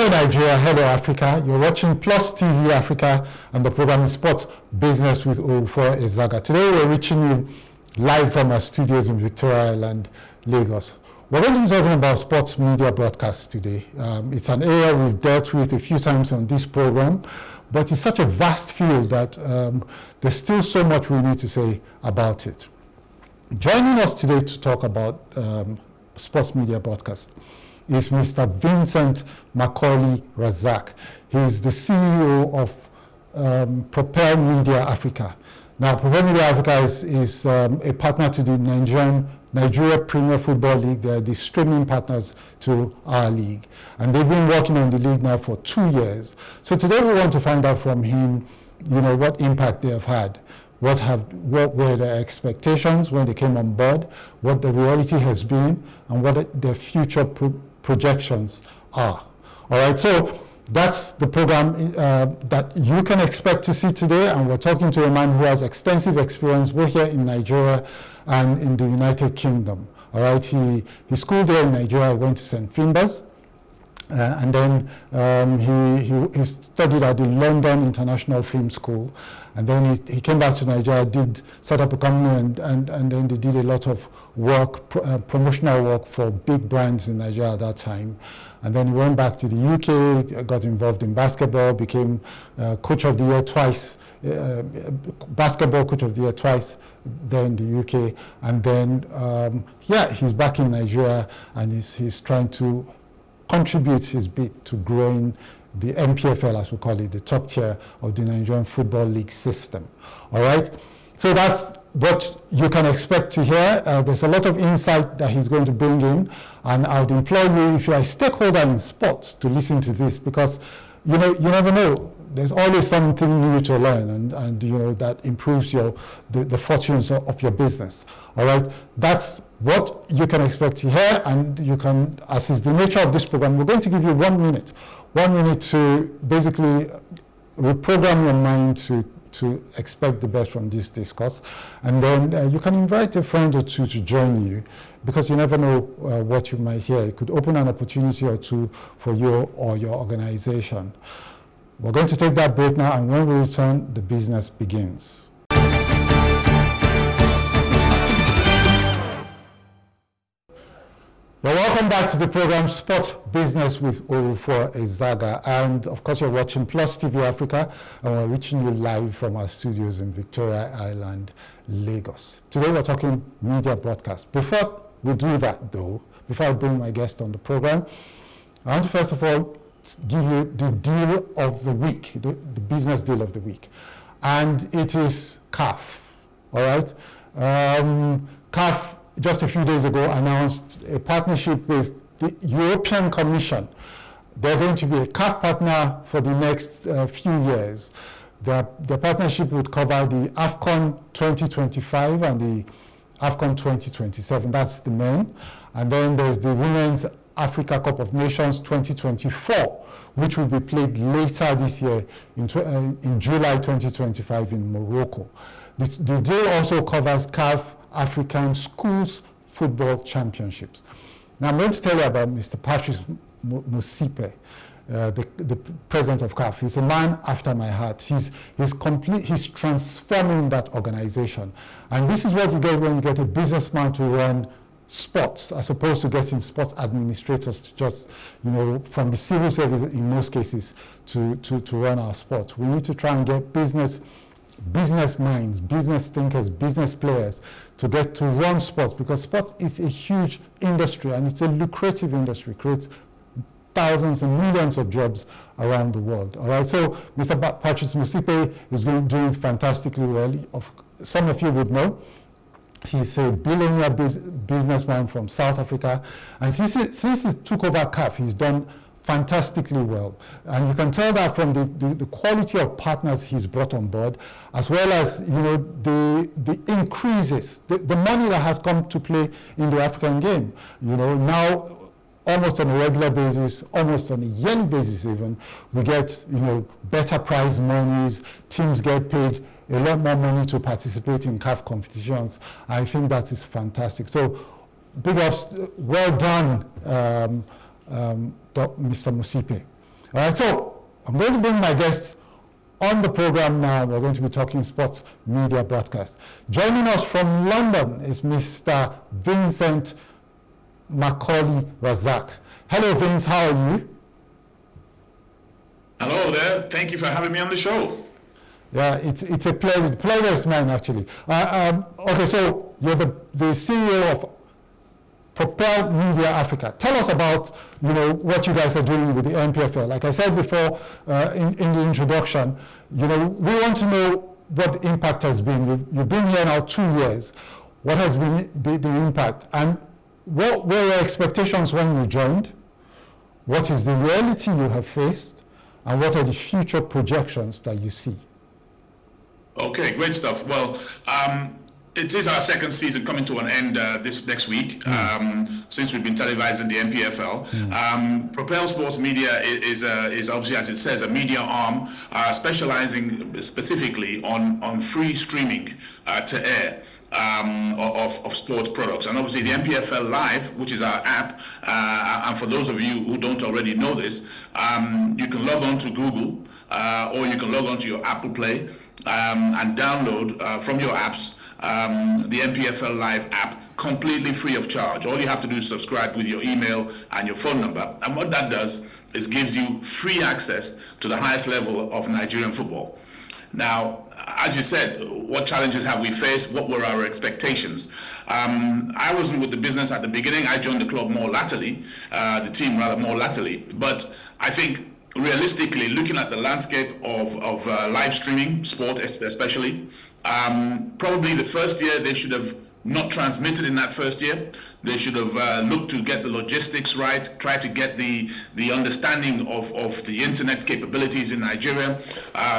Nigeria, hello Africa. You're watching Plus TV Africa and the program is Sports Business with Olufor Ezaga. Today we're reaching you live from our studios in Victoria Island, Lagos. We're going to be talking about sports media broadcasts today. It's an area we've dealt with a few times on this program, but it's such a vast field that there's still so much we need to say about it. Joining us today to talk about sports media broadcasts is Mr. Vincent Macaulay Razaq. He's the CEO of Propel Media Africa. Now, Propel Media Africa is a partner to the Nigeria Premier Football League. They're the streaming partners to our league. And they've been working on the league now for 2 years. So today we want to find out from him, what impact they have had. What were their expectations when they came on board, what the reality has been, and what their future projections are. All right, so that's the program that you can expect to see today, and we're talking to a man who has extensive experience both here in Nigeria and in the United Kingdom. All right, he schooled there in Nigeria, went to St. Finbarr's, and then he studied at the London International Film School, and then he came back to Nigeria, set up a company, and then they did a lot of work, promotional work for big brands in Nigeria at that time. And then he went back to the UK, got involved in basketball, became coach of the year twice, basketball coach of the year twice there in the UK. And then, he's back in Nigeria, and he's trying to contribute his bit to growing the NPFL, as we call it, the top tier of the Nigerian Football League system. All right? So that's what you can expect to hear. There's a lot of insight that he's going to bring in, and I would implore you, if you're a stakeholder in sports, to listen to this, because you never know. There's always something new to learn, and that improves the fortunes of your business. All right, that's what you can expect to hear, and you can, as is the nature of this program, we're going to give you 1 minute to basically reprogram your mind to expect the best from this discourse, and then you can invite a friend or two to join you, because you never know what you might hear. It could open an opportunity or two for you or your organization. We're going to take that break now, and when we return, the business begins. Well, welcome back to the program Sports Business with Olufor Ezaga, and of course you're watching Plus TV Africa, and we're reaching you live from our studios in Victoria Island, Lagos. Today we're talking media broadcast. Before we do that though, before I bring my guest on the program, I want to first of all give you the deal of the week, the business deal of the week, and it is CAF. All right, CAF just a few days ago announced a partnership with the European Commission. They're going to be a CAF partner for the next few years. The partnership would cover the AFCON 2025 and the AFCON 2027. That's the men. And then there's the Women's Africa Cup of Nations 2024, which will be played later this year in July 2025 in Morocco. The deal also covers CAF African Schools Football Championships. Now I'm going to tell you about Mr. Patrice Motsepe, the president of CAF. He's a man after my heart. He's transforming that organization. And this is what you get when you get a businessman to run sports, as opposed to getting sports administrators to just, from the civil service in most cases to run our sports. We need to try and get business minds, business thinkers, business players to get to run sports, because sports is a huge industry and it's a lucrative industry, creates thousands and millions of jobs around the world. All right, so Mr. Patrice Motsepe is doing fantastically well. Some of you would know he's a billionaire businessman from South Africa, and since he took over CAF, he's done fantastically well, and you can tell that from the quality of partners he's brought on board, as well as the increases, the money that has come to play in the African game. Now almost on a regular basis, almost on a yearly basis even, we get better prize monies. Teams get paid a lot more money to participate in CAF competitions. I think that is fantastic. So big ups, well done, Mr. Motsepe. All right, so I'm going to bring my guests on the program now. We're going to be talking sports media broadcast. Joining us from London is Mr. Vincent Macaulay Razaq. Hello, Vince. How are you? Hello there. Thank you for having me on the show. Yeah, it's a pleasure. The pleasure is mine, actually. Okay, so you're the CEO of Propel Media Africa. Tell us about what you guys are doing with the NPFL. Like I said before in the introduction, we want to know what the impact has been. You've been here now 2 years. What has been the impact, and what were your expectations when you joined? What is the reality you have faced, and what are the future projections that you see? Okay, great stuff. Well, it is our second season coming to an end this next week, since we've been televising the NPFL. Propel Sports Media is obviously, as it says, a media arm specializing specifically on free streaming to air of sports products. And obviously the NPFL Live, which is our app, and for those of you who don't already know this, you can log on to Google or you can log on to your Apple Play and download from your apps the NPFL Live app completely free of charge. All you have to do is subscribe with your email and your phone number. And what that does is gives you free access to the highest level of Nigerian football. Now, as you said, what challenges have we faced? What were our expectations? I wasn't with the business at the beginning. I joined the club more latterly, the team rather more latterly. But I think realistically, looking at the landscape of live streaming, sport especially, probably the first year they should have not transmitted in that first year. They should have looked to get the logistics right, try to get the understanding of the internet capabilities in Nigeria,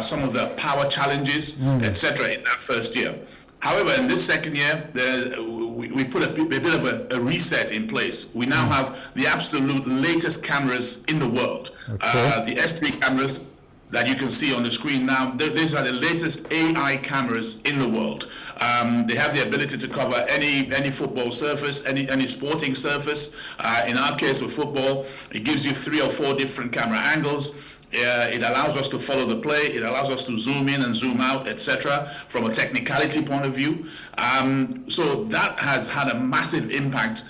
some of the power challenges, etc. in that first year. However, in this second year, we've put a bit of a reset in place. We now have the absolute latest cameras in the world. The S3 cameras that you can see on the screen now, these are the latest AI cameras in the world. They have the ability to cover any football surface, any sporting surface. In our case with football, it gives you 3 or 4 different camera angles. It allows us to follow the play. It allows us to zoom in and zoom out, etc. from a technicality point of view. So that has had a massive impact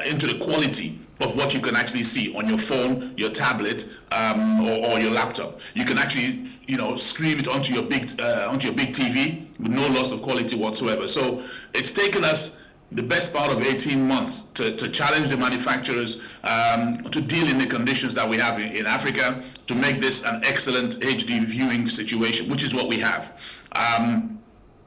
into the quality of what you can actually see on your phone, your tablet, or your laptop. You can actually, stream it onto your big TV with no loss of quality whatsoever. So it's taken us the best part of 18 months to challenge the manufacturers to deal in the conditions that we have in Africa, to make this an excellent HD viewing situation, which is what we have.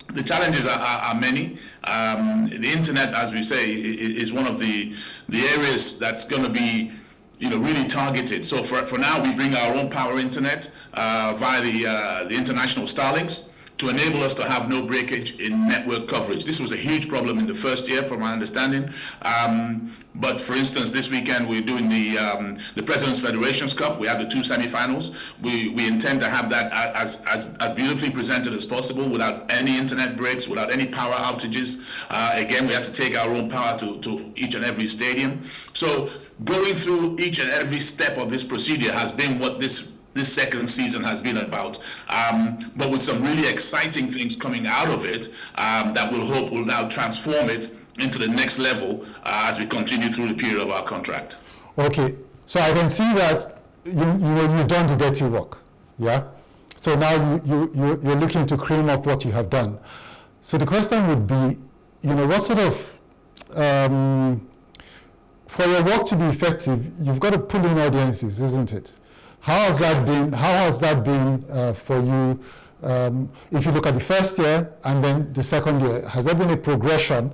The challenges are many. The internet, as we say, is one of the areas that's going to be really targeted. So for now, we bring our own power internet via the international Starlinks, to enable us to have no breakage in network coverage. This was a huge problem in the first year, from my understanding. But for instance, this weekend we're doing the President's Federations Cup. We have the 2 semi-finals. We intend to have that as beautifully presented as possible, without any internet breaks, without any power outages. Again, we have to take our own power to each and every stadium. So going through each and every step of this procedure has been what this second season has been about, but with some really exciting things coming out of it that we'll hope will now transform it into the next level as we continue through the period of our contract. Okay, so I can see that you've done the dirty work, yeah? So now you're looking to cream up what you have done. So the question would be, what sort of, for your work to be effective, you've got to pull in audiences, isn't it? How has that been for you? If you look at the first year and then the second year, has there been a progression?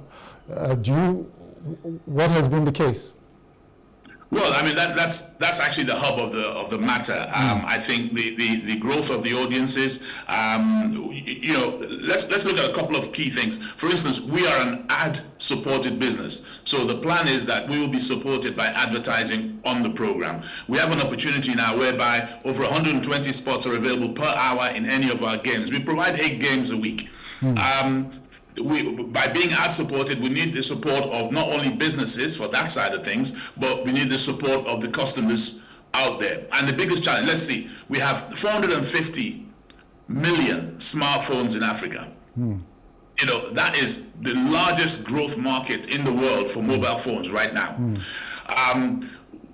What has been the case? Well, I mean, that's actually the hub of the matter. I think the growth of the audiences. Let's look at a couple of key things. For instance, we are an ad-supported business, so the plan is that we will be supported by advertising on the program. We have an opportunity now whereby over 120 spots are available per hour in any of our games. We provide 8 games a week. By being ad supported, we need the support of not only businesses for that side of things, but we need the support of the customers out there. And the biggest challenge, let's see, we have 450 million smartphones in Africa. You know, that is the largest growth market in the world for mobile phones right now.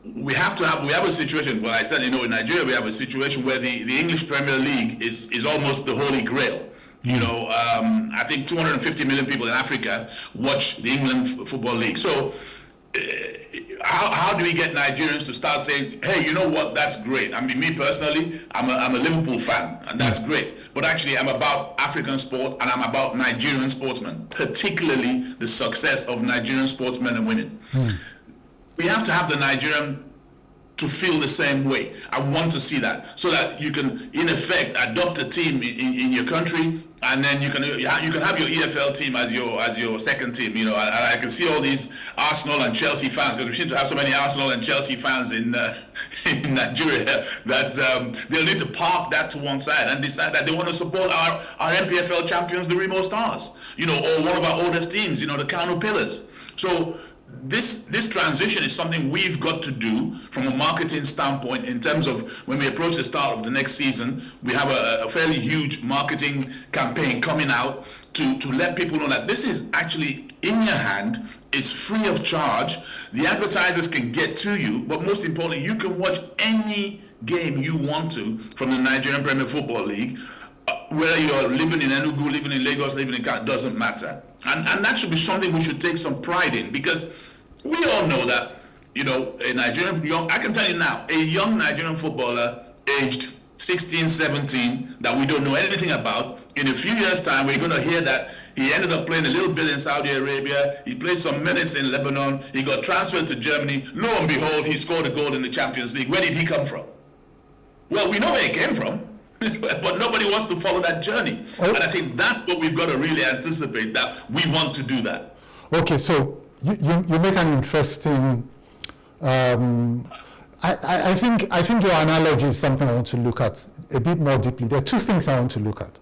We have a situation, well, I said, you know, in Nigeria, we have a situation where the English Premier League is almost the holy grail. You know, I think 250 million people in Africa watch the England Football League. So how do we get Nigerians to start saying, hey, you know what, that's great. I mean, me personally, I'm a Liverpool fan, and that's great. But actually, I'm about African sport, and I'm about Nigerian sportsmen, particularly the success of Nigerian sportsmen and women. We have to have the Nigerian to feel the same way. I want to see that, so that you can, in effect, adopt a team in your country, and then you can have your EFL team as your second team. You know, I can see all these Arsenal and Chelsea fans, because we seem to have so many Arsenal and Chelsea fans in Nigeria that they'll need to park that to one side and decide that they want to support our NPFL champions, the Remo Stars, you know, or one of our oldest teams, you know, the Kano Pillars. So this transition is something we've got to do from a marketing standpoint, in terms of when we approach the start of the next season. We have a fairly huge marketing campaign coming out to let people know that this is actually in your hand. It's free of charge. The advertisers can get to you, but most importantly, you can watch any game you want to from the Nigerian Premier Football League. Whether you're living in Enugu, living in Lagos, living in Ghana, doesn't matter. And that should be something we should take some pride in, because we all know that, you know, a Nigerian I can tell you now, a young Nigerian footballer aged 16, 17, that we don't know anything about, in a few years' time, we're going to hear that he ended up playing a little bit in Saudi Arabia, he played some minutes in Lebanon, he got transferred to Germany, lo and behold, he scored a goal in the Champions League. Where did he come from? Well, we know where he came from. But nobody wants to follow that journey. And I think that's what we've got to really anticipate, that we want to do that. Okay, so you make an interesting, I think your analogy is something I want to look at a bit more deeply. There are two things I want to look at.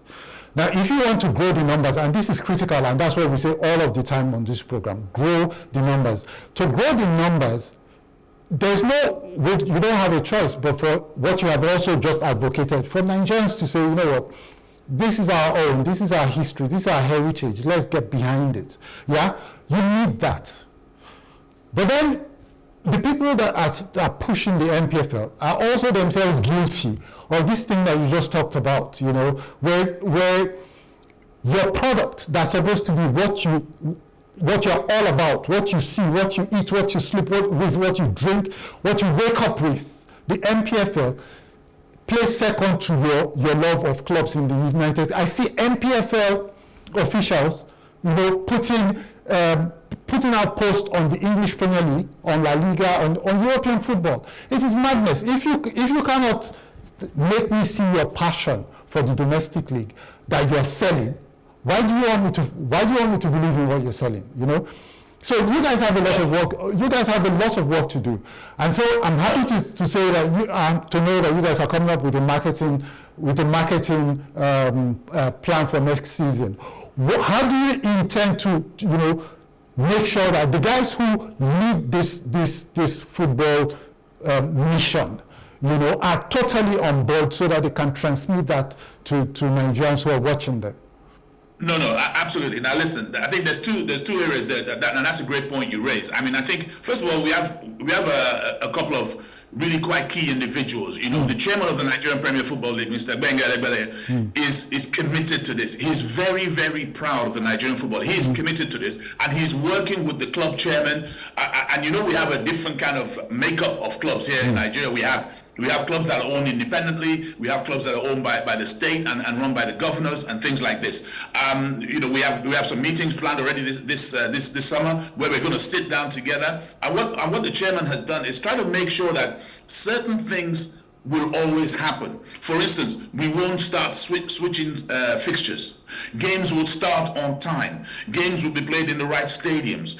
Now, if you want to grow the numbers, and this is critical, and that's what we say all of the time on this program, grow the numbers. To grow the numbers, there's you don't have a choice, but for what you have also just advocated, for Nigerians to say, you know what, this is our own, this is our history, this is our heritage, let's get behind it. Yeah, you need that. But then the people that are pushing the NPFL are also themselves guilty of this thing that you just talked about, you know, where your product that's supposed to be what you're all about, what you see, what you eat, what you sleep with, what you drink, what you wake up with. The NPFL plays second to your love of clubs in the United. I see NPFL officials, you know, putting out posts on the English Premier League, on La Liga, on European football. It is madness. If you cannot make me see your passion for the domestic league that you are selling, why do you want me to believe in what you're selling? You know, so you guys have a lot of work. You guys have a lot of work to do, and so I'm happy to say that to know that you guys are coming up with a marketing plan for next season. How do you intend to, you know, make sure that the guys who lead this football mission, you know, are totally on board, so that they can transmit that to Nigerians who are watching them? No, absolutely. Now listen, I think there's two areas there, and that's a great point you raise. I mean, I think first of all we have a couple of really quite key individuals. You know, the chairman of the Nigerian Premier Football League, Mr. Benga Egbele, is committed to this. He's very, very proud of the Nigerian football. He's committed to this, and he's working with the club chairman. And you know, we have a different kind of makeup of clubs here in Nigeria. We have clubs that are owned independently. We have clubs that are owned by the state and run by the governors and things like this. You know, we have some meetings planned already this summer, where we're going to sit down together. And what the chairman has done is try to make sure that certain things will always happen. For instance, we won't start switching fixtures. Games will start on time. Games will be played in the right stadiums.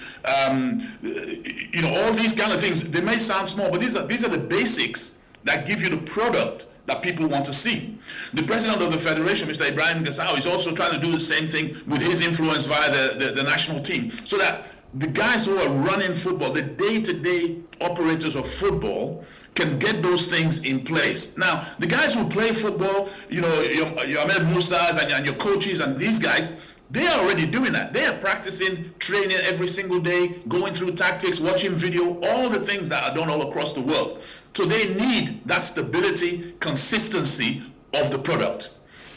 You know, all these kind of things, they may sound small, but these are the basics that give you the product that people want to see. The president of the federation, Mr. Ibrahim Gassau, is also trying to do the same thing with his influence via the national team, so that the guys who are running football, the day-to-day operators of football, can get those things in place. Now, the guys who play football, you know, your Ahmed Musas and your coaches and these guys, they are already doing that. They are practicing, training every single day, going through tactics, watching video, all the things that are done all across the world. So they need that stability, consistency of the product.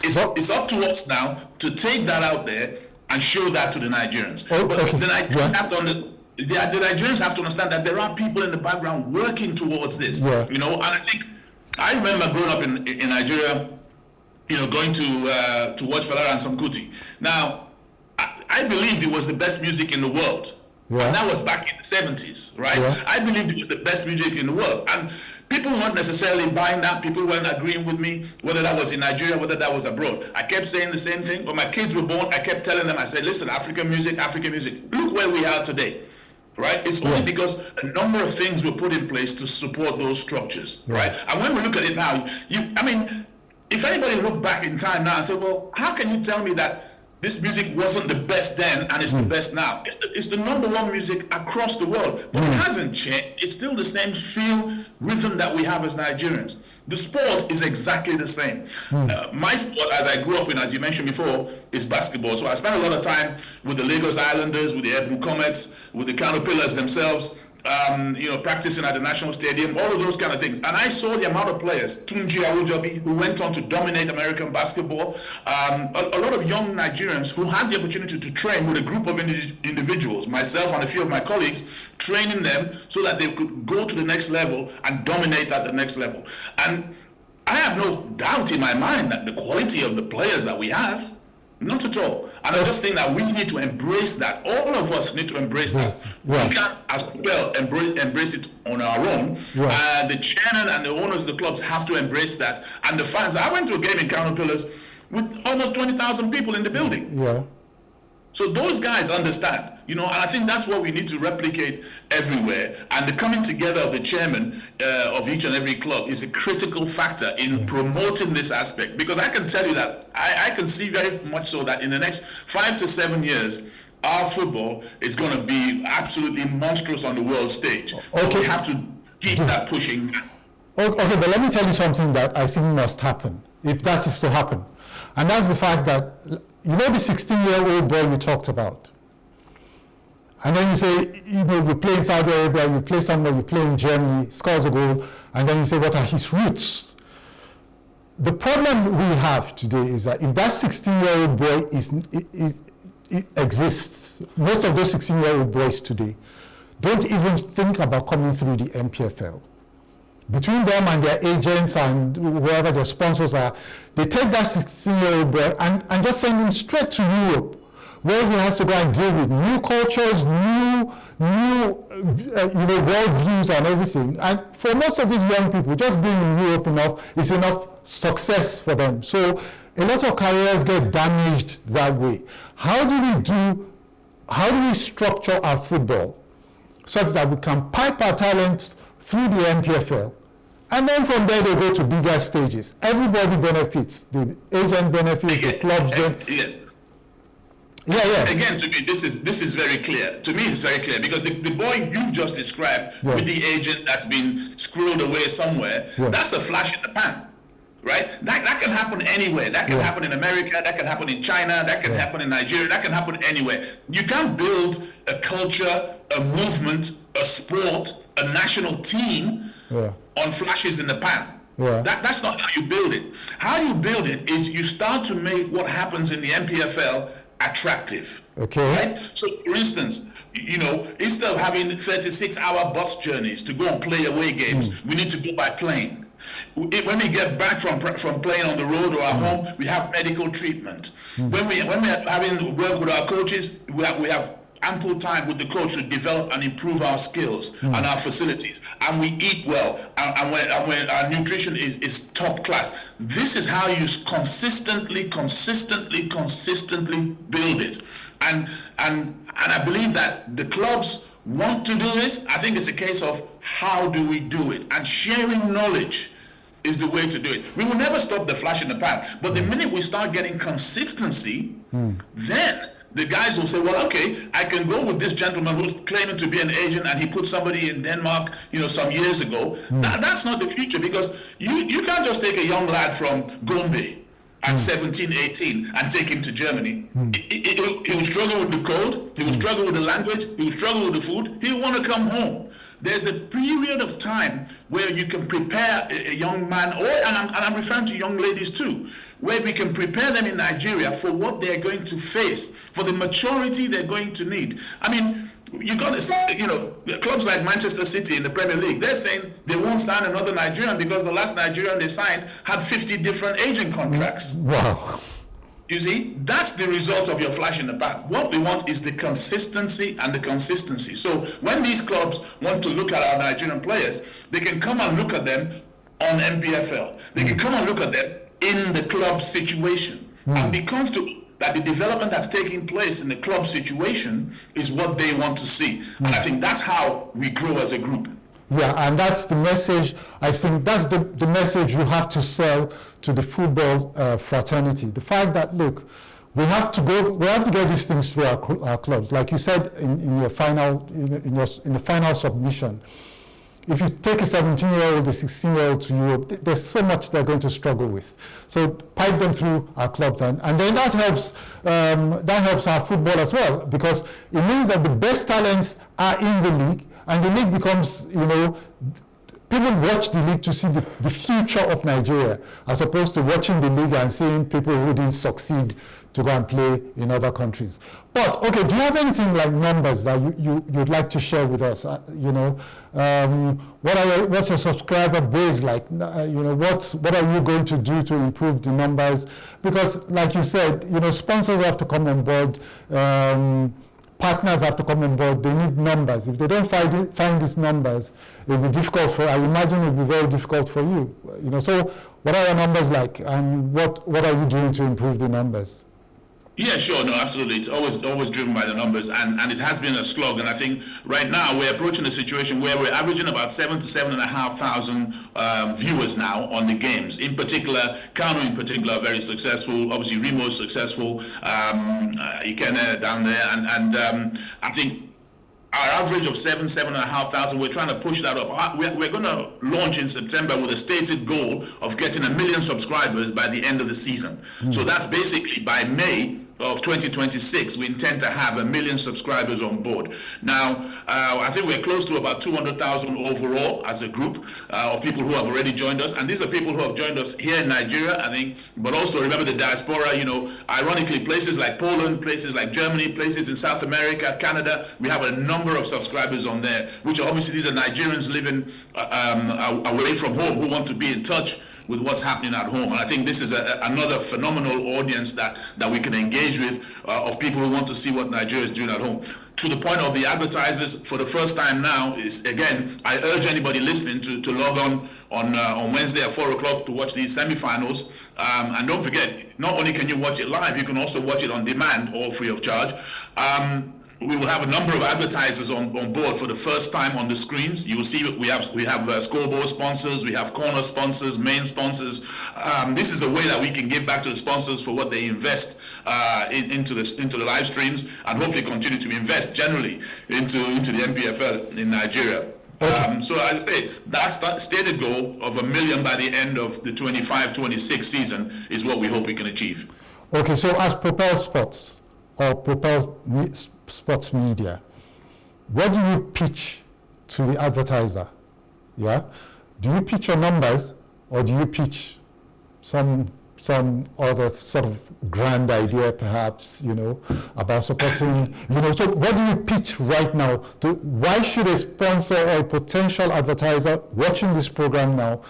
It's up to us now to take that out there and show that to the Nigerians. But the Nigerians have to the Nigerians have to understand that there are people in the background working towards this. You know, and I remember growing up in Nigeria, you know, going to watch Fela and Sam Kuti. Now, I believed it was the best music in the world. And that was back in the 70s, right? I believed it was the best music in the world. And people weren't necessarily buying that. People weren't agreeing with me, whether that was in Nigeria, whether that was abroad. I kept saying the same thing. When my kids were born, I kept telling them, I said, listen, African music. Look where we are today. Right? It's only because a number of things were put in place to support those structures, right? And when we look at it now, I mean, if anybody look back in time now and say, well, how can you tell me that this music wasn't the best then and it's the best now? It's the number one music across the world, but it hasn't changed. It's still the same feel, rhythm that we have as Nigerians. The sport is exactly the same. My sport, as I grew up in, as you mentioned before, is basketball. So I spent a lot of time with the Lagos Islanders, with the Ebru Comets, with the Caterpillars themselves, you know, practicing at the National Stadium, all of those kind of things. And I saw the amount of players, Tunji Awujobi, who went on to dominate American basketball, a lot of young Nigerians who had the opportunity to train with a group of individuals, myself and a few of my colleagues, training them so that they could go to the next level and dominate at the next level. And I have no doubt in my mind that the quality of the players that we have, not at all. And I just think that we need to embrace that. All of us need to embrace that. We can't, as Propel, embrace it on our own. The chairman and the owners of the clubs have to embrace that. And the fans. I went to a game in Caterpillars with almost 20,000 people in the building. So those guys understand, you know, and I think that's what we need to replicate everywhere. And the coming together of the chairman of each and every club is a critical factor in promoting this aspect. Because I can tell you that I can see very much so that in the next 5 to 7 years, our football is going to be absolutely monstrous on the world stage. We have to keep that pushing. Okay, but let me tell you something that I think must happen, if that is to happen. And that's the fact that, you know, the 16-year-old boy you talked about. And then you say, you know, you play in Saudi Arabia, you play somewhere, you play in Germany, scores a goal, and then you say, what are his roots? The problem we have today is that if that 16-year-old boy exists, most of those 16-year-old boys today don't even think about coming through the NPFL. Between them and their agents and whoever their sponsors are, they take that 16-year-old boy and just send him straight to Europe, where he has to go and deal with new cultures, new worldviews and everything. And for most of these young people, just being in Europe is enough success for them. So a lot of careers get damaged that way. How do we structure our football such that we can pipe our talents through the NPFL? And then from there they go to bigger stages. Everybody benefits. The agent benefits, the clubs benefit. Again, to me, this is very clear. To me, it's very clear because the boy you've just described with the agent that's been squirreled away somewhere, that's a flash in the pan, right? That can happen anywhere. That can happen in America. That can happen in China. That can happen in Nigeria. That can happen anywhere. You can't build a culture, a movement, a sport, a national team on flashes in the pan. That's not how you build it. How you build it is you start to make what happens in the NPFL attractive. Right? So, for instance, you know, instead of having 36-hour bus journeys to go and play away games, we need to go by plane. When we get back from playing on the road or at home, we have medical treatment. When we're having to work with our coaches, we have ample time with the coach to develop and improve our skills and our facilities, and we eat well, and when our nutrition is top class. This is how you consistently build it, and I believe that the clubs want to do this. I think it's a case of how do we do it, and sharing knowledge is the way to do it. We will never stop the flash in the pan, but the minute we start getting consistency, then the guys will say, well, okay, I can go with this gentleman who's claiming to be an agent and he put somebody in Denmark, some years ago. That's not the future, because you can't just take a young lad from Gombe at 17, 18 and take him to Germany. He will struggle with the cold, he will struggle with the language, he will struggle with the food, he will want to come home. There's a period of time where you can prepare a young man, and I'm referring to young ladies too, where we can prepare them in Nigeria for what they're going to face, for the maturity they're going to need. I mean, you got to, clubs like Manchester City in the Premier League, they're saying they won't sign another Nigerian because the last Nigerian they signed had 50 different agent contracts. Wow. You see, that's the result of your flash in the pan. What we want is the consistency and the consistency. So when these clubs want to look at our Nigerian players, they can come and look at them on NPFL. They can come and look at them in the club situation and be comfortable that the development that's taking place in the club situation is what they want to see. And I think that's how we grow as a group. Yeah, and that's the message. I think that's the message you have to sell to the football fraternity. The fact that, look, we have to get these things through our clubs. Like you said in your final in the final submission, if you take a 17-year-old, a 16-year-old to Europe, there's so much they're going to struggle with. So pipe them through our clubs, and then that helps our football as well, because it means that the best talents are in the league. And the league becomes, people watch the league to see the future of Nigeria, as opposed to watching the league and seeing people who didn't succeed to go and play in other countries. But, okay, do you have anything like numbers that you'd like to share with us? What's your subscriber base like? What are you going to do to improve the numbers? Because, like you said, sponsors have to come on board. Partners have to come on board. They need numbers. If they don't find these numbers, it will be difficult I imagine it will be very difficult for you. So what are your numbers like, and what are you doing to improve the numbers? Yeah, sure. No, absolutely. It's always driven by the numbers, and it has been a slog. And I think right now we're approaching a situation where we're averaging about 7,000 to 7,500 viewers now on the games. In particular, Kano in particular are very successful. Obviously, Remo is successful. Ikene down there, and I think our average of 7,500, we're trying to push that up. We're going to launch in September with a stated goal of getting 1 million subscribers by the end of the season. So that's basically by May of 2026, we intend to have 1 million subscribers on board. Now, I think we're close to about 200,000 overall as a group of people who have already joined us. And these are people who have joined us here in Nigeria, I think, but also remember the diaspora, ironically, places like Poland, places like Germany, places in South America, Canada, we have a number of subscribers on there, which obviously these are Nigerians living away from home who want to be in touch with what's happening at home. And I think this is another phenomenal audience that we can engage with, of people who want to see what Nigeria is doing at home. To the point of the advertisers, for the first time now, is again, I urge anybody listening to log on Wednesday at 4 o'clock to watch these semifinals. And don't forget, not only can you watch it live, you can also watch it on demand, all free of charge. We will have a number of advertisers on board for the first time on the screens. You will see we have scoreboard sponsors, we have corner sponsors, main sponsors. This is a way that we can give back to the sponsors for what they invest into the live streams, and hopefully continue to invest generally into the NPFL in Nigeria. So as I say, that stated goal of 1 million by the end of the 25-26 season is what we hope we can achieve. Okay, so as Propel Sports or Propel Sports Media, what do you pitch to the advertiser? Yeah, do you pitch your numbers, or do you pitch some other sort of grand idea, perhaps, about supporting, so what do you pitch right now? Why should a sponsor or a potential advertiser watching this program now,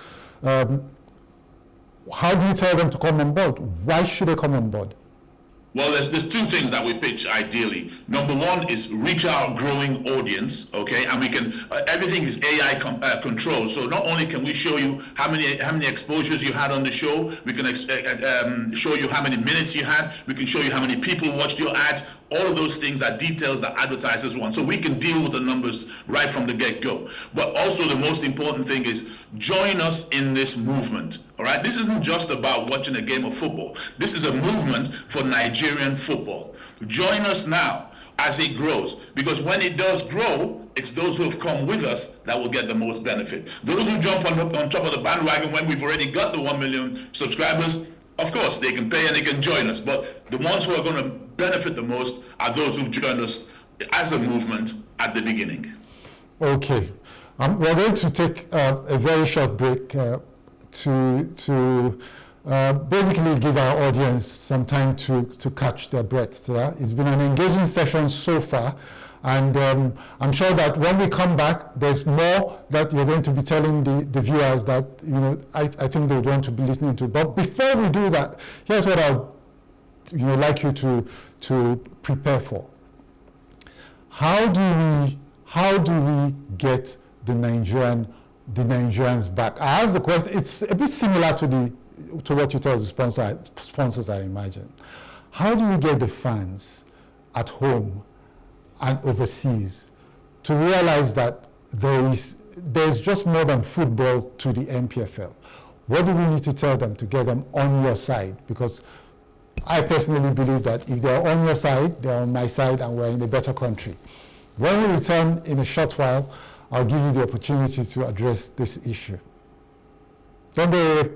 how do you tell them to come on board? Why should they come on board? Well, there's two things that we pitch ideally. Number one is reach our growing audience, okay? And we can, everything is AI controlled. So not only can we show you how many exposures you had on the show, we can show you how many minutes you had, we can show you how many people watched your ad, All of those things are details that advertisers want. So we can deal with the numbers right from the get-go. But also the most important thing is join us in this movement. All right? This isn't just about watching a game of football. This is a movement for Nigerian football. Join us now as it grows, because when it does grow, it's those who have come with us that will get the most benefit. Those who jump on top of the bandwagon when we've already got the 1 million subscribers, of course, they can pay and they can join us. But the ones who are going to benefit the most are those who've joined us as a movement at the beginning. Okay. We're going to take a very short break to basically give our audience some time to catch their breath. It's been an engaging session so far. And I'm sure that when we come back, there's more that you're going to be telling the viewers that, I think they would want to be listening to. But before we do that, here's what I'd like you to prepare for. How do we get the Nigerians back? I asked the question. It's a bit similar to what you tell the sponsors, I imagine. How do we get the fans at home and overseas to realize that there's just more than football to the NPFL? What do we need to tell them to get them on your side? Because I personally believe that if they're on your side, they're on my side, and we're in a better country. When we return in a short while, I'll give you the opportunity to address this issue. Don't worry,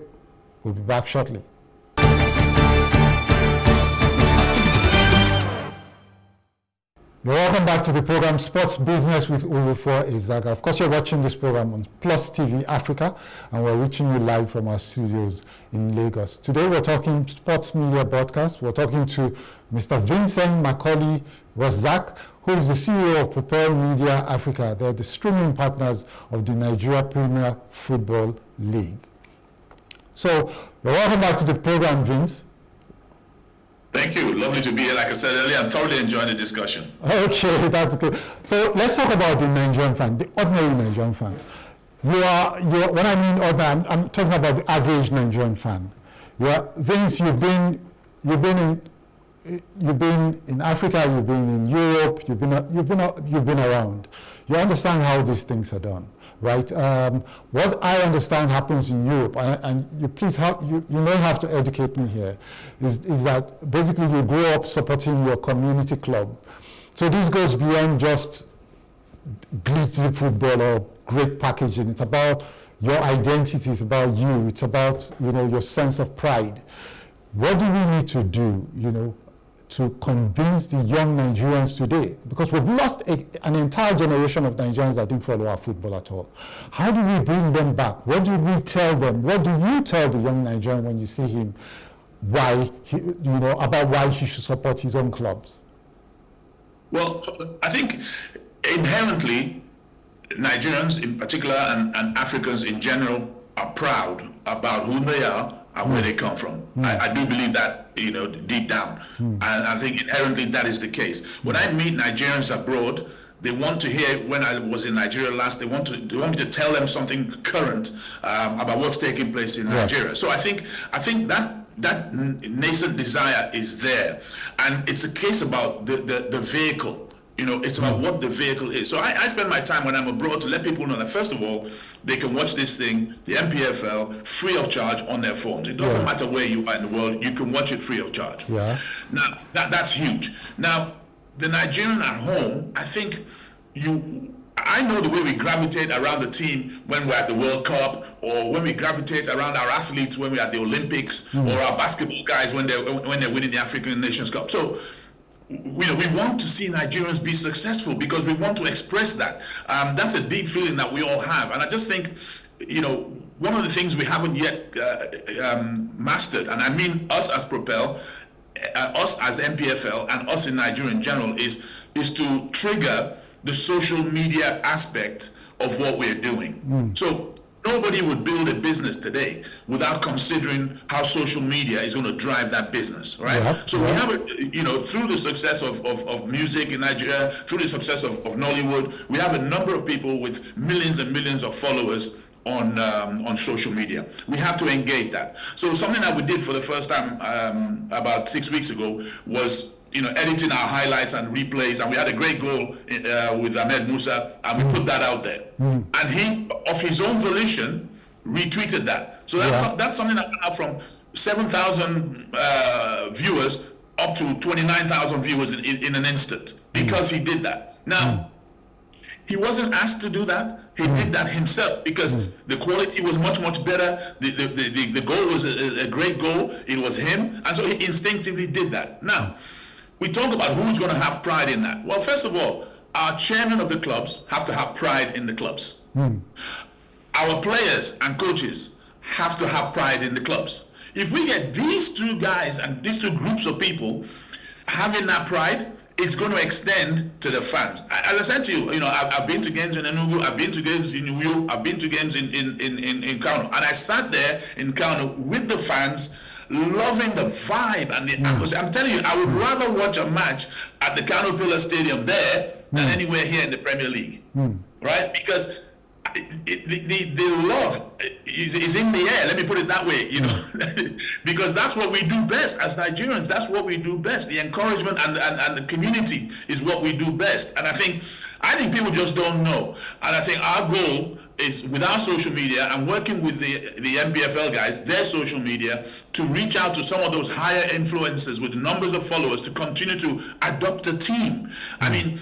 we'll be back shortly. Welcome back to the program Sports Business with Olufor Ezaga. Of course, you're watching this program on Plus TV Africa, and we're reaching you live from our studios in Lagos. Today, we're talking sports media broadcast. We're talking to Mr. Vincent Macaulay Razaq, who is the CEO of Propel Media Africa. They're the streaming partners of the Nigeria Premier Football League. So, welcome back to the program, Vince. Thank you. Lovely to be here. Like I said earlier, I'm thoroughly enjoying the discussion. Okay, that's good. So let's talk about the Nigerian fan, the ordinary Nigerian fan. When I mean ordinary, I'm talking about the average Nigerian fan. Vince, you've been in Africa, you've been in Europe, you've been around. You understand how these things are done, right? What I understand happens in Europe, and you please you may have to educate me here, is that basically you grow up supporting your community club. So this goes beyond just glitzy football or great packaging. It's about your identity, it's about you, it's about your sense of pride. What do we need to do, to convince the young Nigerians today? Because we've lost an entire generation of Nigerians that didn't follow our football at all. How do we bring them back? What do we tell them? What do you tell the young Nigerian when you see him, about why he should support his own clubs? Well, I think inherently Nigerians in particular and Africans in general are proud about who they are and where they come from. I do believe that, deep down. And I think inherently that is the case. When I meet Nigerians abroad, they want to hear, when I was in Nigeria last, they want me to tell them something current about what's taking place in Nigeria. So I think that nascent desire is there. And it's a case about the vehicle. It's about what the vehicle is. So I spend my time when I'm abroad to let people know that, first of all, they can watch this thing, the NPFL, free of charge on their phones. It doesn't matter where you are in the world, you can watch it free of charge. Yeah. Now, that's huge. Now, the Nigerian at home, I think I know the way we gravitate around the team when we're at the World Cup, or when we gravitate around our athletes when we're at the Olympics, or our basketball guys when they're winning the African Nations Cup. So, we want to see Nigerians be successful because we want to express that. That's a deep feeling that we all have. And I just think, one of the things we haven't yet mastered, and I mean us as Propel, us as NPFL, and us in Nigeria in general, is to trigger the social media aspect of what we're doing. So nobody would build a business today without considering how social media is going to drive that business, right? We have, through the success of music in Nigeria, through the success of Nollywood, we have a number of people with millions and millions of followers on social media. We have to engage that. So something that we did for the first time about 6 weeks ago was editing our highlights and replays, and we had a great goal with Ahmed Musa, and we put that out there. And he, of his own volition, retweeted that. So that's something that went up from 7,000 viewers up to 29,000 viewers in an instant because he did that. Now, he wasn't asked to do that. He did that himself because the quality was much, much better. The goal was a great goal. It was him. And so he instinctively did that. Now, we talk about who's going to have pride in that. Well, first of all, our chairman of the clubs have to have pride in the clubs. Our players and coaches have to have pride in the clubs. If we get these two guys and these two groups of people having that pride, it's going to extend to the fans. As I said to you, I've been to games in Enugu, I've been to games in Uyo, I've been to games in Kano, and I sat there in Kano with the fans, loving the vibe and the atmosphere. I'm telling you, I would rather watch a match at the Kano Pillar Stadium there than anywhere here in the Premier League, right? Because the love is in the air. Let me put it that way, because that's what we do best as Nigerians. That's what we do best. The encouragement and the community is what we do best. And I think people just don't know. And I think our goal is with our social media and working with the NPFL guys, their social media, to reach out to some of those higher influencers with numbers of followers to continue to adopt a team. I mean,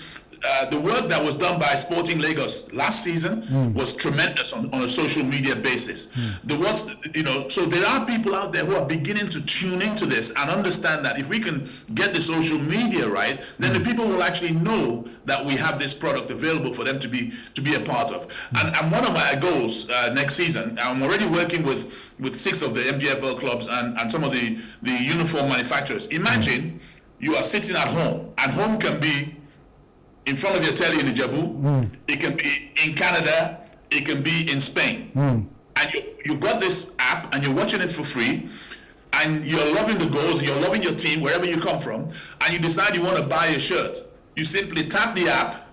the work that was done by Sporting Lagos last season was tremendous on a social media basis. So there are people out there who are beginning to tune into this and understand that if we can get the social media right, then the people will actually know that we have this product available for them to be a part of. And one of my goals next season, I'm already working with 6 of the NPFL clubs and some of the uniform manufacturers. Imagine you are sitting at home, and home can be in front of your telly in Ijebu, it can be in Canada, it can be in Spain. And you've got this app and you're watching it for free, and you're loving the goals and you're loving your team wherever you come from, and you decide you want to buy a shirt. You simply tap the app,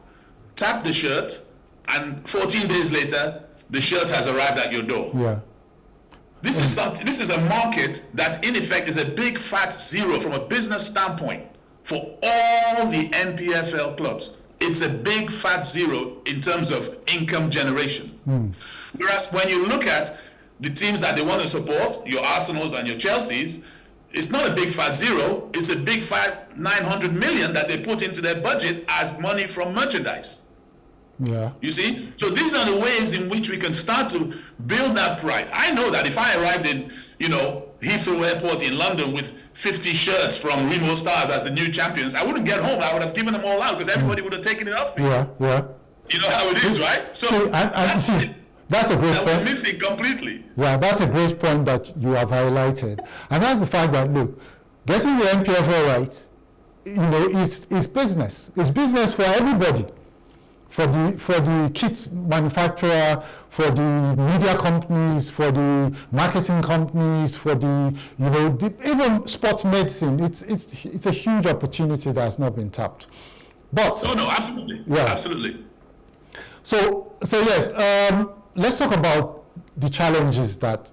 tap the shirt, and 14 days later, the shirt has arrived at your door. Yeah. This is a market that in effect is a big fat zero from a business standpoint for all the NPFL clubs. It's a big fat zero in terms of income generation. Whereas when you look at the teams that they want to support, your Arsenals and your Chelseas, it's not a big fat zero, it's a big fat 900 million that they put into their budget as money from merchandise. Yeah. You see? So these are the ways in which we can start to build that pride. I know that if I arrived in, Heathrow Airport in London with 50 shirts from Remo Stars as the new champions, I wouldn't get home. I would have given them all out because everybody would have taken it off me. Yeah. You know how it is, right? So that's a great point. We're missing completely. Yeah, that's a great point that you have highlighted. And that's the fact that, look, getting the NPFL right, is business. It's business for everybody. For the kit manufacturer, for the media companies, for the marketing companies, for even sports medicine, it's a huge opportunity that has not been tapped. But no, absolutely, yeah, absolutely. So yes, let's talk about the challenges that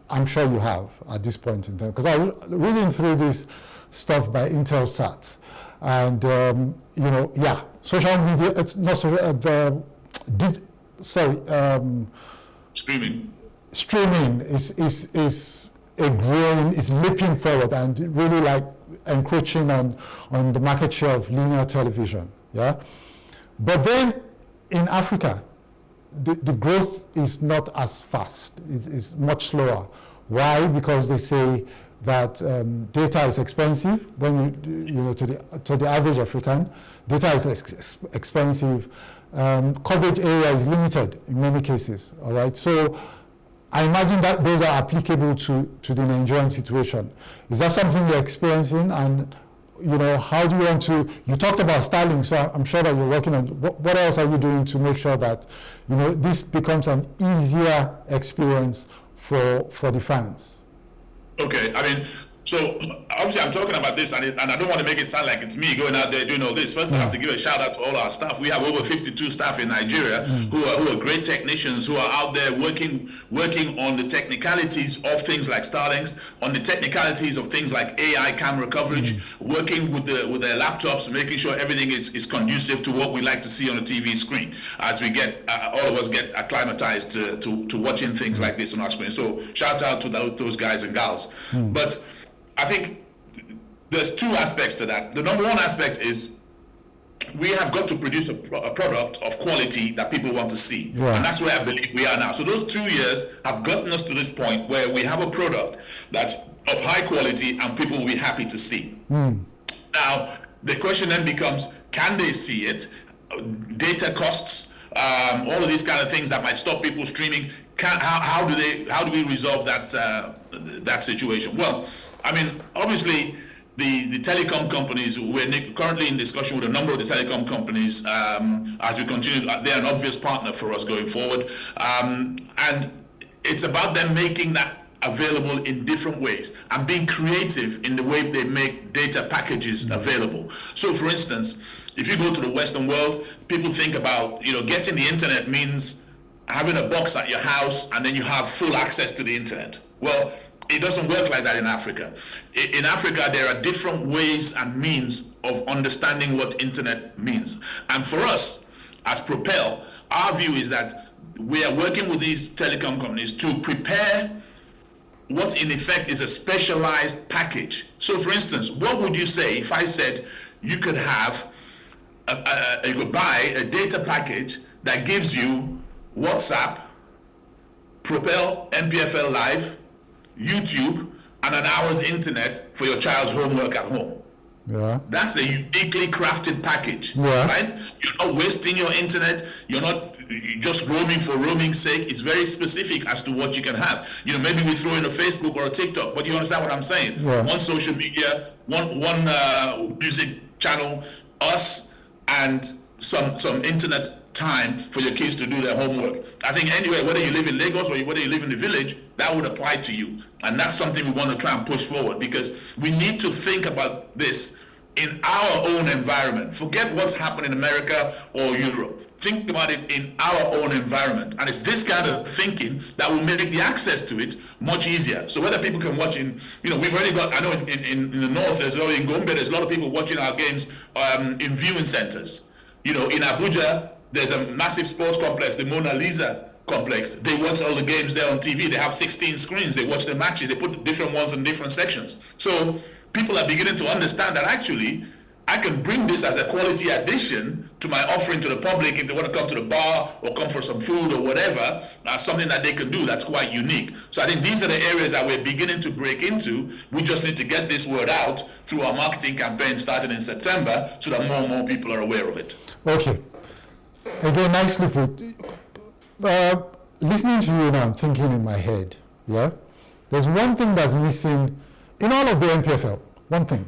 I'm sure you have at this point in time, because I was reading through this stuff by Intelsat, and social media, it's not streaming is leaping forward and really encroaching on the market share of linear television. Yeah, but then in Africa, the growth is not as fast. It's much slower. Why? Because they say that data is expensive when to the average African. Data is expensive. Coverage area is limited in many cases. All right. So I imagine that those are applicable to the Nigerian situation. Is that something you're experiencing? And how do you want to? You talked about Starlink, so I'm sure that you're working on. What else are you doing to make sure that this becomes an easier experience for the fans? Okay, I mean, So obviously I'm talking about this, and I don't want to make it sound like it's me going out there doing all this. First, I have to give a shout out to all our staff. We have over 52 staff in Nigeria who are great technicians who are out there working on the technicalities of things like Starlinks, on the technicalities of things like AI camera coverage, working with their laptops, making sure everything is conducive to what we like to see on a TV screen as we get all of us get acclimatized to watching things like this on our screen. So shout out to those guys and gals. But I think there's two aspects to that. The number one aspect is we have got to produce a product of quality that people want to see. Yeah. And that's where I believe we are now. So those 2 years have gotten us to this point where we have a product that's of high quality and people will be happy to see. Now, the question then becomes, can they see it? Data costs, all of these kind of things that might stop people streaming. How do we resolve that situation? Well, I mean, obviously, the telecom companies, we're currently in discussion with a number of the telecom companies as we continue. They're an obvious partner for us going forward. And it's about them making that available in different ways and being creative in the way they make data packages available. So, for instance, if you go to the Western world, people think about, getting the internet means having a box at your house and then you have full access to the internet. Well, it doesn't work like that in Africa. In Africa, there are different ways and means of understanding what internet means. And for us, as Propel, our view is that we are working with these telecom companies to prepare what in effect is a specialized package. So for instance, what would you say if I said you could have, you could buy a data package that gives you WhatsApp, Propel, NPFL Live, YouTube, and an hour's internet for your child's homework at home. Yeah. That's a uniquely crafted package, right? You're not wasting your internet. You're not just roaming for roaming's sake. It's very specific as to what you can have. Maybe we throw in a Facebook or a TikTok, but you understand what I'm saying? Yeah. One social media, one music channel, us, and some internet time for your kids to do their homework. I think anyway, whether you live in Lagos or whether you live in the village, that would apply to you. And that's something we want to try and push forward, because we need to think about this in our own environment. Forget what's happening in America or Europe. Think about it in our own environment. And it's this kind of thinking that will make the access to it much easier. So whether people can watch in, we've already got, I know in the north, in Gombe, there's a lot of people watching our games in viewing centers. In Abuja, there's a massive sports complex, the Mona Lisa complex. They watch all the games there on TV. They have 16 screens. They watch the matches. They put different ones in different sections. So people are beginning to understand that actually I can bring this as a quality addition to my offering to the public if they want to come to the bar or come for some food or whatever, something that they can do that's quite unique. So I think these are the areas that we're beginning to break into. We just need to get this word out through our marketing campaign starting in September so that more and more people are aware of it. Okay. Again, nicely put. Listening to you now, I'm thinking in my head, there's one thing that's missing in all of the NPFL, one thing.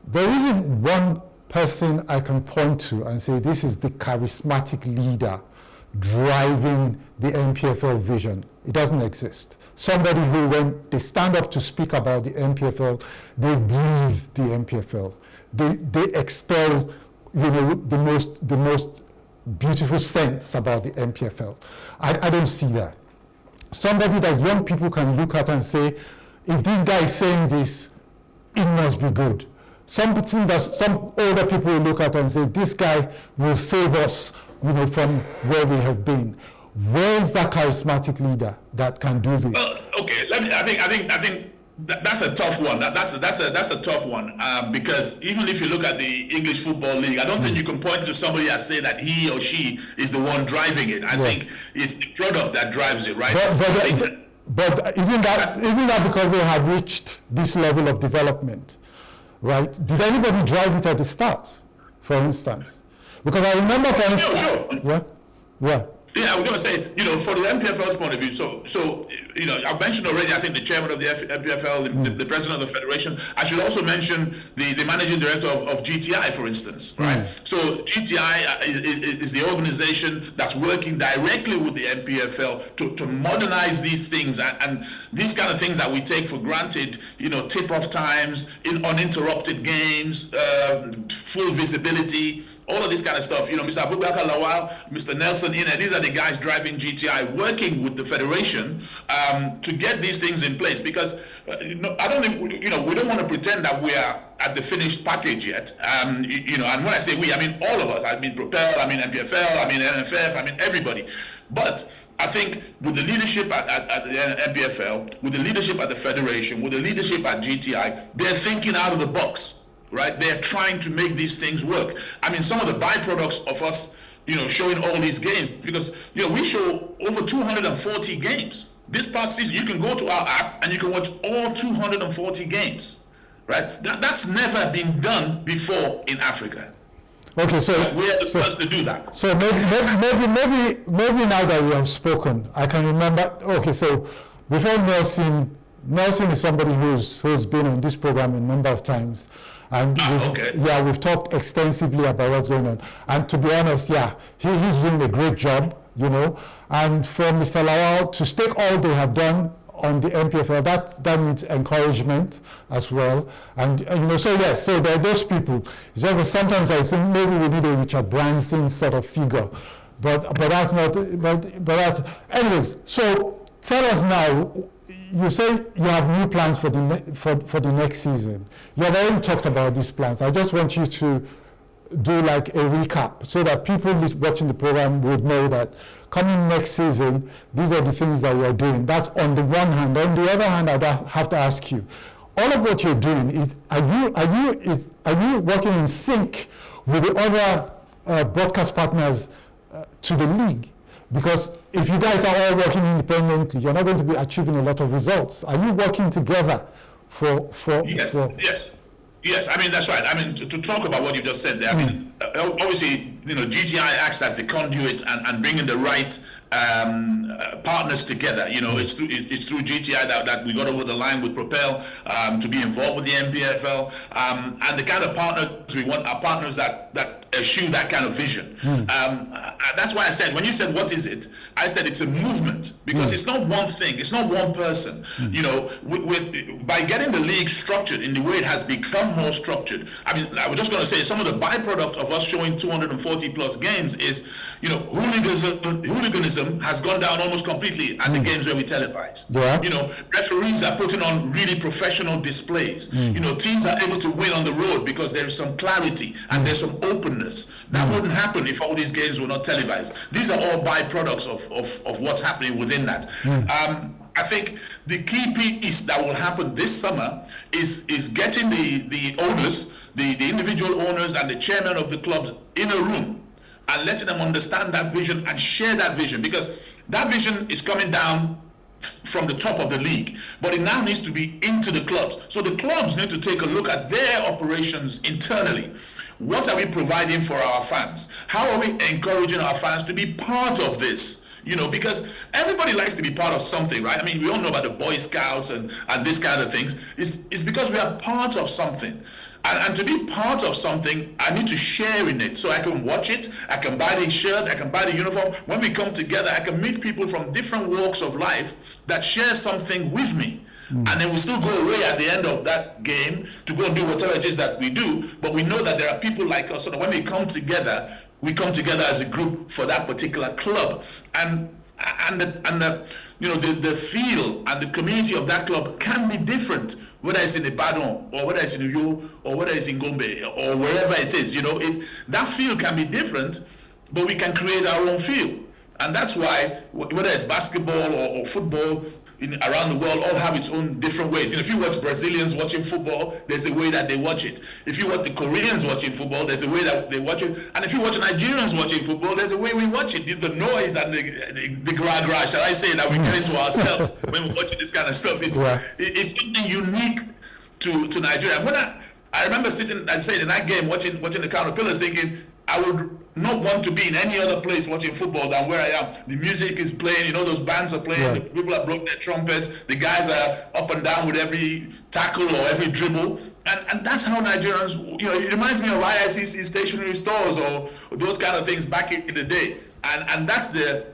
There isn't one person I can point to and say this is the charismatic leader driving the NPFL vision. It doesn't exist. Somebody who, when they stand up to speak about the NPFL, they breathe the NPFL. They expel, the most beautiful sense about the NPFL. I don't see that. Somebody that young people can look at and say, if this guy is saying this, it must be good. Something that some older people will look at and say, this guy will save us, from where we have been. Where is that charismatic leader that can do this? Well, okay. I think that's a tough one. That's a tough one because even if you look at the English Football League, I don't think you can point to somebody and say that he or she is the one driving it. I think it's the product that drives it, right? But isn't that because they have reached this level of development, right? Did anybody drive it at the start, for instance? Because I remember, for instance, sure. Yeah. Yeah, I was going to say, for the NPFL's point of view, so I mentioned already, I think the chairman of the NPFL, the president of the federation. I should also mention the managing director of GTI, for instance, right? So GTI is the organization that's working directly with the NPFL to modernize these things and these kind of things that we take for granted, tip-off times, uninterrupted games, full visibility, all of this kind of stuff. Mr. Abubakar Lawal, Mr. Nelson Ine, these are the guys driving GTI, working with the federation to get these things in place. Because I don't think we don't want to pretend that we are at the finished package yet. And when I say we, I mean all of us. I mean Propel, I mean NPFL, I mean NFF, I mean everybody. But I think with the leadership at the NPFL, with the leadership at the federation, with the leadership at GTI, they're thinking out of the box. Right, they're trying to make these things work. I mean, some of the byproducts of us, showing all these games, because we show over 240 games this past season. You can go to our app and you can watch all 240 games. Right, that's never been done before in Africa. Okay, so we're the first to do that. So maybe now that we have spoken, I can remember. Okay, so before Nelson is somebody who's been on this program a number of times. And we've talked extensively about what's going on. And to be honest, he's doing a great job, And for Mr. Lawal to stake all they have done on the NPFL, that needs encouragement as well. And so there are those people. It's just that sometimes I think maybe we need a Richard Branson sort of figure, but that's not. But that's anyways. So tell us now. You say you have new plans for the next season. You have already talked about these plans. I just want you to do like a recap so that people watching the program would know that coming next season, these are the things that you're doing. That's on the one hand. On the other hand, I have to ask you, all of what you're doing are you working in sync with the other broadcast partners to the league? Because if you guys are all working independently, you're not going to be achieving a lot of results. Are you working together for Yes, I mean, that's right. I mean, to talk about what you just said there, I mean, obviously, GTI acts as the conduit and bringing the right partners together. It's through GTI that we got over the line with Propel to be involved with the NPFL. And the kind of partners we want are partners that eschew that kind of vision. That's why I said, when you said, what is it? I said it's a movement, because it's not one thing, it's not one person. By getting the league structured in the way it has become more structured, I mean, I was just going to say, some of the byproduct of us showing 240 plus games is, hooliganism has gone down almost completely at the games where we televise. Referees are putting on really professional displays. Teams are able to win on the road because there is some clarity and there's some openness. That wouldn't happen if all these games were not televised. These are all byproducts of what's happening within that. I think the key piece that will happen this summer is getting the owners, the individual owners and the chairman of the clubs in a room and letting them understand that vision and share that vision, because that vision is coming down from the top of the league, but it now needs to be into the clubs. So the clubs need to take a look at their operations internally. What are we providing for our fans? How are we encouraging our fans to be part of this? Because everybody likes to be part of something, right? I mean, we all know about the Boy Scouts and this kind of things. It's because we are part of something. And to be part of something, I need to share in it so I can watch it, I can buy the shirt, I can buy the uniform. When we come together, I can meet people from different walks of life that share something with me. And then we still go away at the end of that game to go and do whatever it is that we do. But we know that there are people like us, so that when we come together as a group for that particular club. And the feel and the community of that club can be different, whether it's in Ibadan or whether it's in Uyo or whether it's in Gombe or wherever it is. That feel can be different, but we can create our own feel. And that's why, whether it's basketball or football, around the world all have its own different ways. If you watch Brazilians watching football, there's a way that they watch it. If you watch the Koreans watching football, there's a way that they watch it. And if you watch Nigerians watching football, there's a way we watch it. The noise and the gra-gra, shall I say, that we get into ourselves when we're watching this kind of stuff. It's something unique to Nigeria. When I remember sitting, I said, in that game, watching the Caterpillars, thinking, I would not want to be in any other place watching football than where I am. The music is playing, those bands are playing, the people are blowing their trumpets, the guys are up and down with every tackle or every dribble. And that's how Nigerians, it reminds me of IICC stationery stores or those kind of things back in the day. And that's the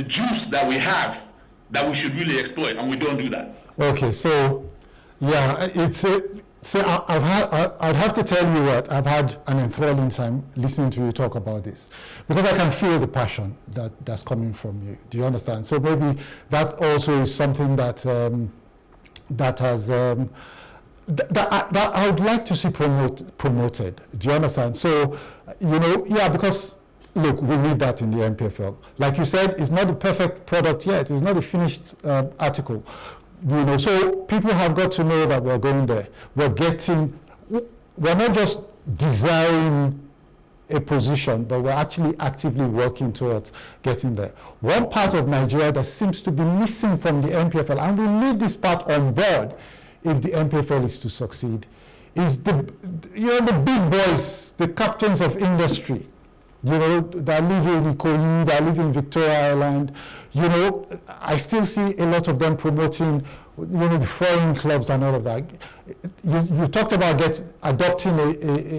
juice that we have that we should really exploit, and we don't do that. Okay, so, yeah, I'd have to tell you what, I've had an enthralling time listening to you talk about this, because I can feel the passion that's coming from you. Do you understand? So maybe that also is something that I would like to see promoted. Do you understand? So, because look, we need that in the NPFL. Like you said, it's not the perfect product yet. It's not a finished article. So people have got to know that we're going there. We're not just desiring a position, but we're actually actively working towards getting there. One part of Nigeria that seems to be missing from the NPFL, and we need this part on board if the NPFL is to succeed, is the big boys, the captains of industry, that live in Ikoyi, that live in Victoria Island. I still see a lot of them promoting, the foreign clubs and all of that. You talked about adopting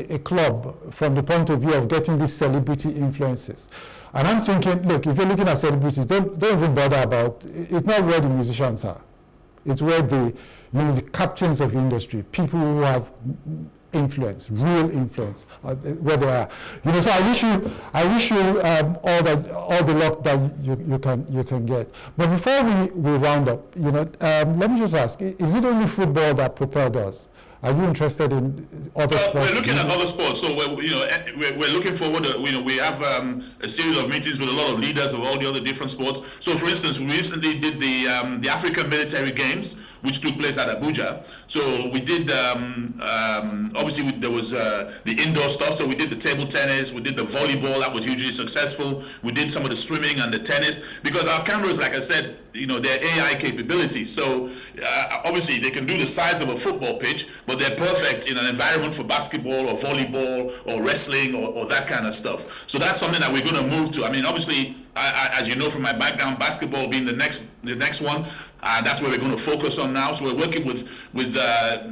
a club from the point of view of getting these celebrity influences. And I'm thinking, look, if you're looking at celebrities, don't even bother about, it's not where the musicians are. It's where the captains of industry, people who have influence, real influence, where they are. So I wish you all the luck that you can get. But before we round up, let me just ask: is it only football that Propel does? Are you interested in other sports? We're looking at other sports, so we're looking forward to, we have a series of meetings with a lot of leaders of all the other different sports. So, for instance, we recently did the African Military Games, which took place at Abuja. So we did, obviously there was the indoor stuff, so we did the table tennis, we did the volleyball, that was hugely successful. We did some of the swimming and the tennis, because our cameras, like I said, they're AI capabilities. So obviously they can do the size of a football pitch, but they're perfect in an environment for basketball or volleyball or wrestling or that kind of stuff. So that's something that we're going to move to. I mean, obviously, as you know from my background, basketball being the next one, that's where we're going to focus on now. So we're working with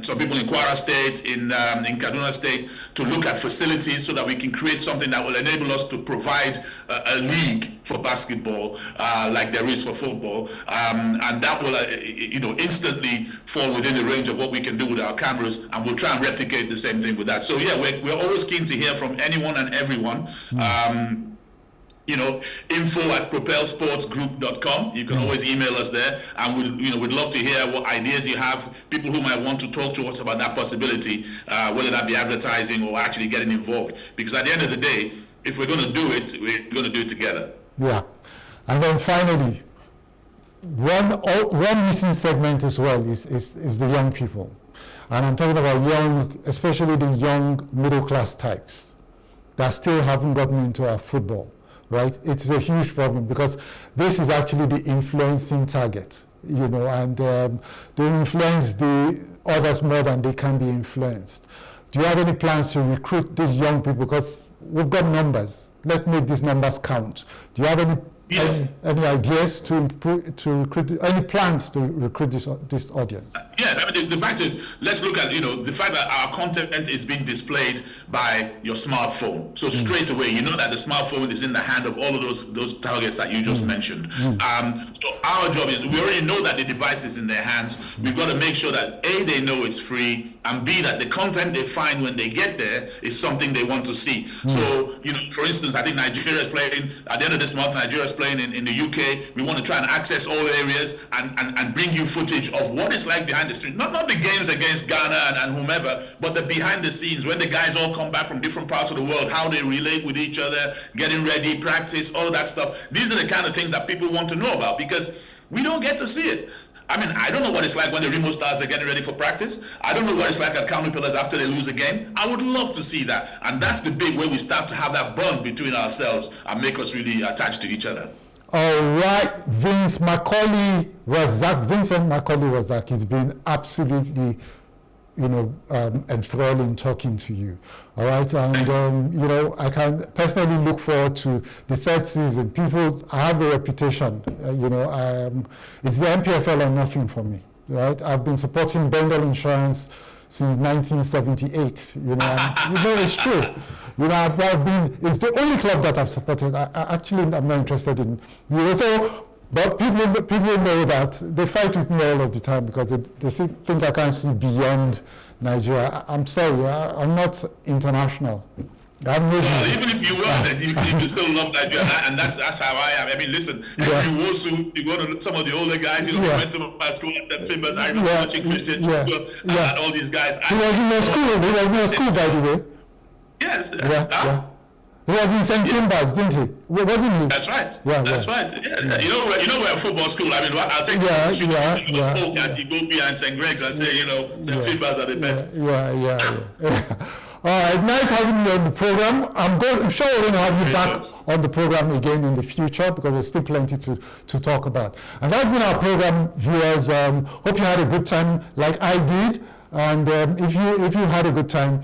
some people in Kwara State, in Kaduna State, to look at facilities so that we can create something that will enable us to provide a league for basketball like there is for football, and that will instantly fall within the range of what we can do with our cameras, and we'll try and replicate the same thing with that. So yeah, we're always keen to hear from anyone and everyone. info@propelsportsgroup.com. You can always email us there, and we'd love to hear what ideas you have, people who might want to talk to us about that possibility, whether that be advertising or actually getting involved. Because at the end of the day, if we're going to do it, we're going to do it together. Yeah. And then finally, one missing segment as well is the young people. And I'm talking about especially the young middle-class types that still haven't gotten into our football. Right, it's a huge problem, because this is actually the influencing target, and they influence the others more than they can be influenced. Do you have any plans to recruit these young people? Because we've got numbers. Let's make these numbers count. Do you have any ideas to recruit? Any plans to recruit this audience? Yeah, I mean, the fact is, let's look at the fact that our content is being displayed by your smartphone. So straight away, that the smartphone is in the hand of all of those targets that you just mentioned. So our job is, we already know that the device is in their hands. We've got to make sure that A, they know it's free, and B, that the content they find when they get there is something they want to see. So, for instance, I think Nigeria is playing at the end of this month. Nigeria is playing in the UK. We want to try and access all areas and bring you footage of what it's like behind the screen. Not the games against Ghana and whomever, but the behind the scenes, when the guys all come back from different parts of the world, how they relate with each other, getting ready, practice, all of that stuff. These are the kind of things that people want to know about, because we don't get to see it. I mean, I don't know what it's like when the Remo Stars are getting ready for practice. I don't know what it's like at County Pillars after they lose a game. I would love to see that. And that's the big way we start to have that bond between ourselves and make us really attached to each other. All right, Vincent Macaulay Razaq. It's been absolutely enthralling talking to you. All right, and I can personally look forward to the third season. People, I have a reputation. It's the NPFL or nothing for me. Right, I've been supporting Bengal Insurance since 1978. It's true. I've been. It's the only club that I've supported. I'm not interested in. But people know that they fight with me all of the time because they think I can't see beyond Nigeria. I'm sorry, I'm not international. Even if you were, then you still love Nigeria, and that's how I am. I mean, listen, Henry Wosu, you go to some of the older guys, we went to my school at St. Fimbers. I remember watching Christian and all these guys. He was in your school. He was in your school, by the way. Yes. He was in St. Kimball's, didn't he? Wasn't he? That's right. That's right. Yeah. We're a football school. I mean, I'll take you to Polk and Ethiopia and St. Greg's and say, St. Kimball's are the best. All right, nice having you on the program. I'm sure we're going to have you back on the program again in the future because there's still plenty to talk about. And that's been our program, viewers. Hope you had a good time like I did. And if you had a good time,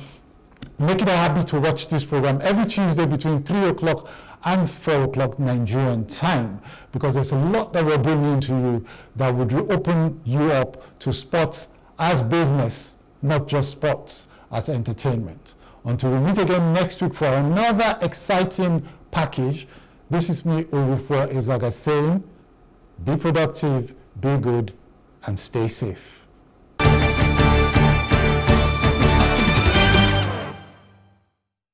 make it a habit to watch this program every Tuesday between 3 o'clock and 4 o'clock Nigerian time, because there's a lot that we're bringing to you that would open you up to sports as business, not just sports as entertainment. Until we meet again next week for another exciting package, this is me, Owufor Ezaga, saying, be productive, be good, and stay safe.